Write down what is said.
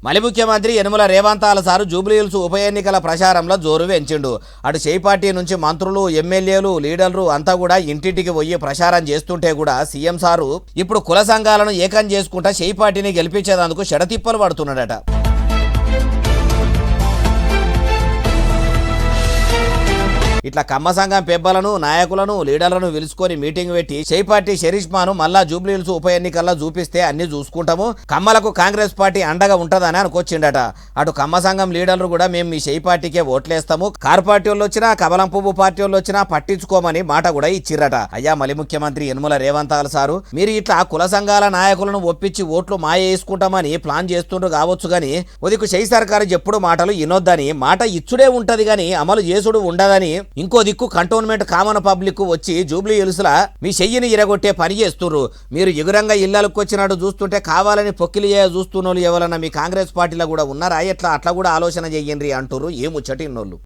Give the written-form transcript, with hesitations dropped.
మలి ముఖ్యమంత్రి యనమల రేవంతాల సారు జూబ్లీహిల్స్ ఉప ఎన్నికల ప్రచారంలో జోరు పెంచిండు. అటు చేయి పార్టీ నుంచి మంత్రులు, ఎమ్మెల్యేలు, లీడర్లు అంతా కూడా ఇంటింటికి పోయి ప్రచారం చేస్తుంటే కూడా సీఎం సారు ఇప్పుడు కుల సంఘాలను ఏకం చేసుకుంటా చేయి పార్టీని గెలిపించేందుకు షడతిప్పలు పడుతున్నాడట. ఇట్లా కమ్మ సంఘం పెబ్బలను, నాయకులను, లీడర్లను పిలుచుకొని మీటింగ్ పెట్టి చేయి పార్టీ షరీష్మాను మళ్ళా జూబ్లీహిల్స్ ఉప ఎన్నికల్లో చూపిస్తే అన్ని చూసుకుంటాము, కమ్మలకు కాంగ్రెస్ పార్టీ అండగా ఉంటదని అనుకొచ్చిండట. అటు కమ్మ సంఘం లీడర్లు కూడా మేము మీ చేయి పార్టీకే ఓట్లేస్తాము, కారు పార్టీ వాళ్ళు వచ్చినా కమలం పువ్వు పార్టీ వాళ్ళు వచ్చినా పట్టించుకోమని మాట కూడా ఇచ్చిరట. అయ్యా మలి ముఖ్యమంత్రి యనమల రేవంతాల సారు మీరు ఇట్లా కుల సంఘాల నాయకులను ఒప్పించి ఓట్లు మాయ వేసుకుంటామని ప్లాన్ చేస్తుండ్రు కావచ్చు గాని ఉదికు చేయి సర్కారు చెప్పుడు మాటలు ఇనొద్దని, మాట ఇచ్చుడే ఉంటది గాని అమలు చేసుడు ఉండదని ఇంకో దిక్కు కంటోన్మెంట్ కామన్ పబ్లిక్ వచ్చి జూబ్లీహిల్స్లా మీ చెయ్యిని ఇరగొట్టే పని చేస్తుర్రు. మీరు ఎగురంగా ఇళ్లకు వచ్చినట్టు చూస్తుంటే కావాలని పొక్కిలి చూస్తున్నోళ్ళు ఎవరన్నా మీ కాంగ్రెస్ పార్టీలో కూడా ఉన్నారా? ఎట్లా అట్లా కూడా ఆలోచన చెయ్యండి అంటుర్రు ఏ ముచ్చటిన్నోళ్ళు.